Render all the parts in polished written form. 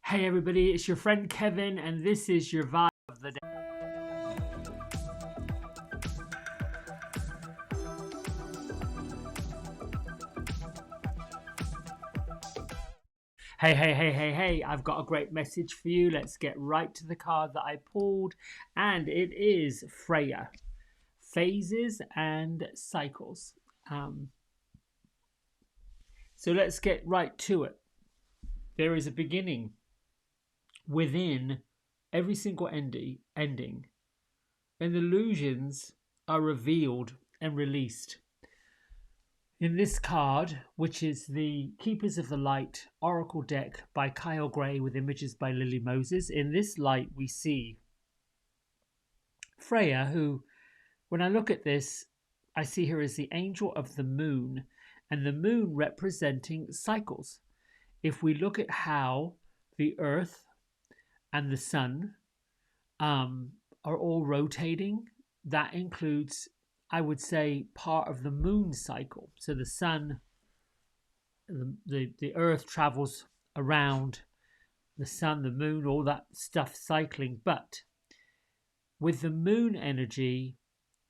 Hey everybody, it's your friend Kevin, and this is your vibe of the day. Hey, I've got a great message for you. Let's get right to the card that I pulled, and it is Freya. Phases and cycles. Um, so let's get right to it. There is a beginning within every single ending, and illusions are revealed and released. In this card, which is the Keepers of the Light Oracle deck by Kyle Gray with images by Lily Moses, in this light we see Freya, who, when I look at this, I see her as the angel of the moon, and the moon representing cycles. If we look at how the earth and the sun are all rotating, that includes, I would say, part of the moon cycle. So the sun, the earth travels around the sun, the moon, all that stuff cycling. But with the moon energy,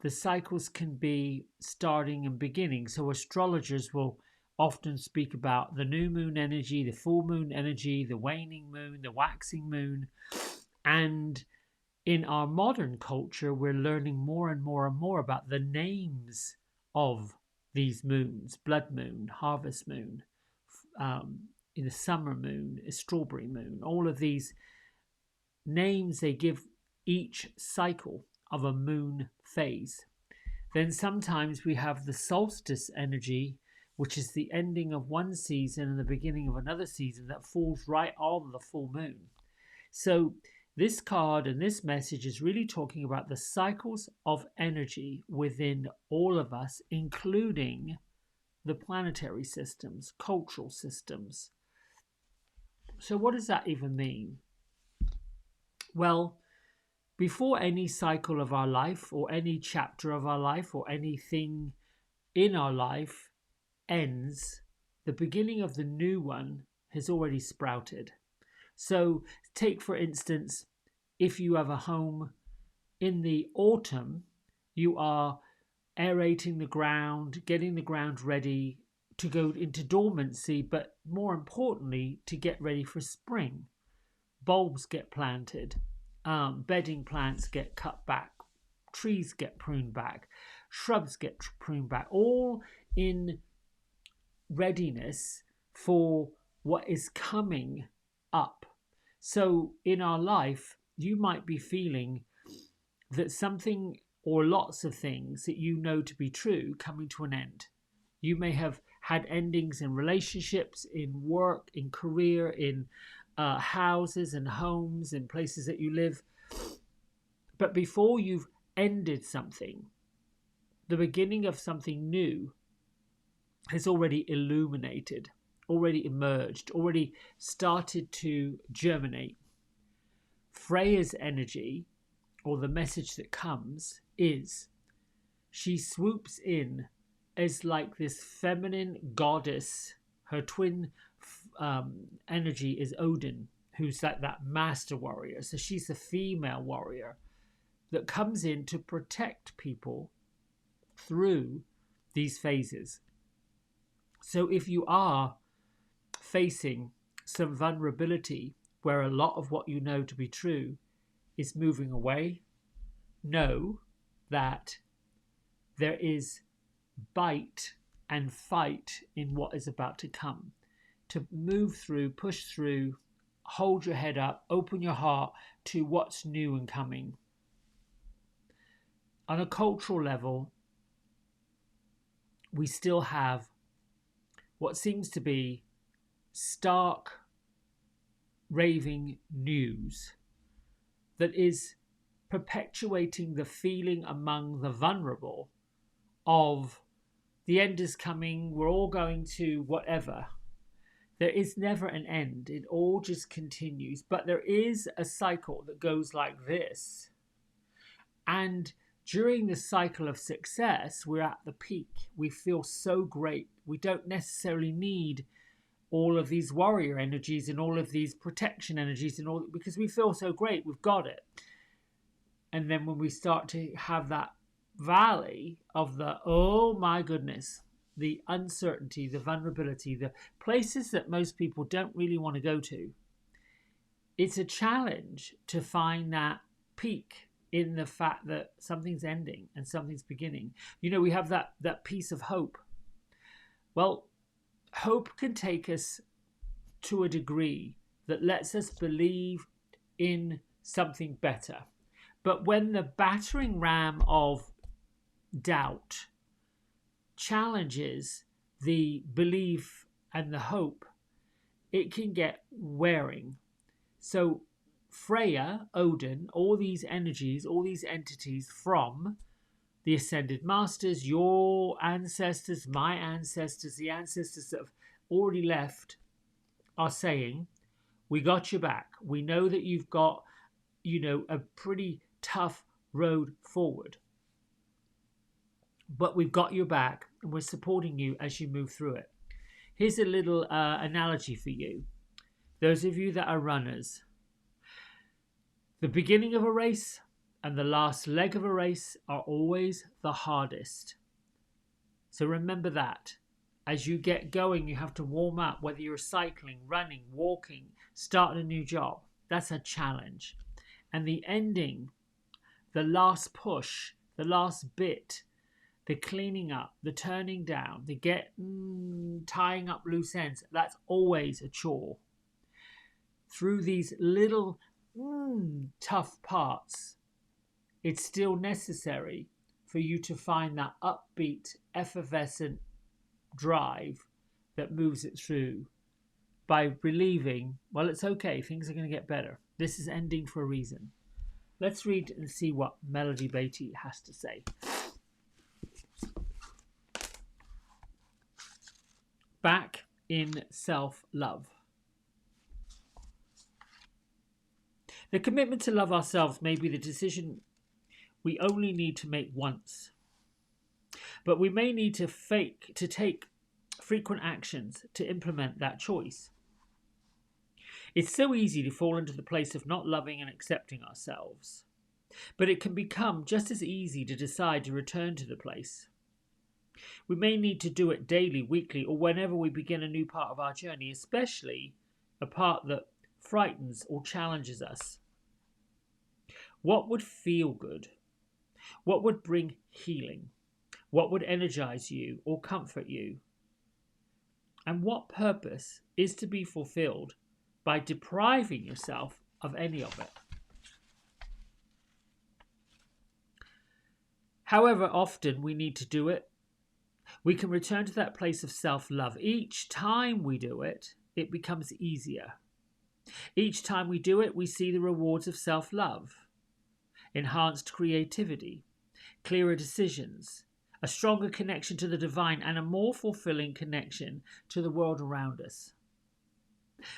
the cycles can be starting and beginning. So astrologers will often speak about the new moon energy, the full moon energy, the waning moon, the waxing moon. And in our modern culture, we're learning more and more and more about the names of these moons: blood moon, harvest moon, in the summer moon, a strawberry moon. All of these names they give each cycle of a moon phase. Then sometimes we have the solstice energy, which is the ending of one season and the beginning of another season that falls right on the full moon. So this card and this message is really talking about the cycles of energy within all of us, including the planetary systems, cultural systems. So what does that even mean? Well, before any cycle of our life or any chapter of our life or anything in our life ends, the beginning of the new one has already sprouted. So take, for instance, if you have a home in the autumn, you are aerating the ground, getting the ground ready to go into dormancy, but more importantly, to get ready for spring. Bulbs get planted, bedding plants get cut back, trees get pruned back, shrubs get pruned back, all in readiness for what is coming up. So in our life, you might be feeling that something or lots of things that you know to be true coming to an end. You may have had endings in relationships, in work, in career, in houses and homes, in places that you live. But before you've ended something, the beginning of something new has already illuminated, already emerged, already started to germinate. Freya's energy, or the message that comes, is she swoops in as like this feminine goddess. Her twin energy is Odin, who's like that master warrior. So she's the female warrior that comes in to protect people through these phases. So if you are facing some vulnerability where a lot of what you know to be true is moving away, know that there is bite and fight in what is about to come. To move through, push through, hold your head up, open your heart to what's new and coming. On a cultural level, we still have what seems to be stark, raving news that is perpetuating the feeling among the vulnerable of the end is coming, we're all going to whatever. There is never an end, it all just continues. But there is a cycle that goes like this. And during the cycle of success, we're at the peak. We feel so great. We don't necessarily need all of these warrior energies and all of these protection energies and all, because we feel so great, we've got it. And then when we start to have that valley of the, oh my goodness, the uncertainty, the vulnerability, the places that most people don't really want to go to, it's a challenge to find that peak in the fact that something's ending and something's beginning. We have that piece of hope. Well, hope can take us to a degree that lets us believe in something better. But when the battering ram of doubt challenges the belief and the hope, it can get wearing. So Freya, Odin, all these energies, all these entities from the Ascended Masters, your ancestors, my ancestors, the ancestors that have already left, are saying, we got your back. We know that you've got, a pretty tough road forward. But we've got your back and we're supporting you as you move through it. Here's a little analogy for you. Those of you that are runners, the beginning of a race and the last leg of a race are always the hardest. So remember that. As you get going, you have to warm up, whether you're cycling, running, walking, starting a new job. That's a challenge. And the ending, the last push, the last bit, the cleaning up, the turning down, the tying up loose ends, that's always a chore. Through these little tough parts, it's still necessary for you to find that upbeat, effervescent drive that moves it through by relieving, well, it's okay, things are going to get better. This is ending for a reason. Let's read and see what Melody Beatty has to say. Back in self-love. The commitment to love ourselves may be the decision we only need to make once, but we may need to take frequent actions to implement that choice. It's so easy to fall into the place of not loving and accepting ourselves, but it can become just as easy to decide to return to the place. We may need to do it daily, weekly, or whenever we begin a new part of our journey, especially a part that frightens or challenges us. What would feel good? What would bring healing? What would energize you or comfort you? And what purpose is to be fulfilled by depriving yourself of any of it? However often we need to do it, we can return to that place of self-love. Each time we do it, it becomes easier. Each time we do it, we see the rewards of self-love. Enhanced creativity, clearer decisions, a stronger connection to the divine, and a more fulfilling connection to the world around us.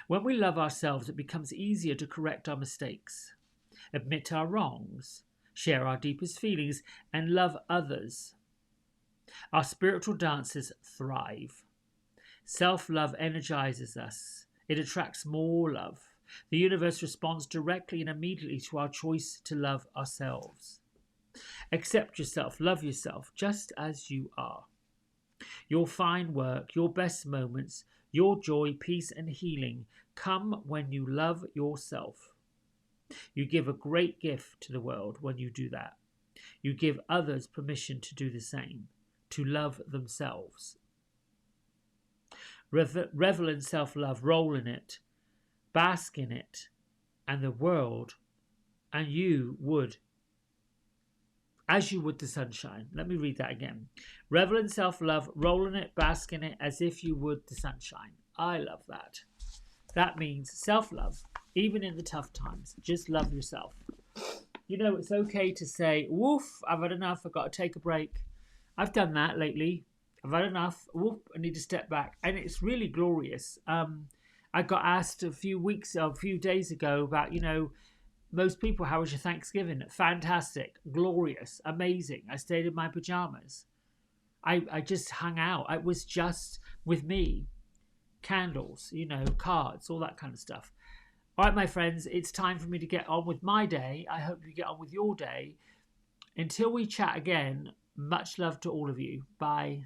When we love ourselves, it becomes easier to correct our mistakes, admit our wrongs, share our deepest feelings, and love others. Our spiritual dances thrive. Self-love energizes us. It attracts more love. The universe responds directly and immediately to our choice to love ourselves. Accept yourself, love yourself just as you are. Your fine work, your best moments, your joy, peace and healing come when you love yourself. You give a great gift to the world when you do that. You give others permission to do the same, to love themselves. Revel in self-love, roll in it, bask in it, and the world, and you would, as you would the sunshine. Let me read that again. Revel in self-love, roll in it, bask in it, as if you would the sunshine. I love that. That means self-love, even in the tough times. Just love yourself. It's okay to say, woof, I've had enough, I've got to take a break. I've done that lately. I've had enough. Whoop, I need to step back. And it's really glorious. I got asked a few days ago about, most people, how was your Thanksgiving? Fantastic, glorious, amazing. I stayed in my pajamas. I just hung out. It was just with me. candles, cards, all that kind of stuff. All right, my friends, it's time for me to get on with my day. I hope you get on with your day. Until we chat again, much love to all of you. Bye.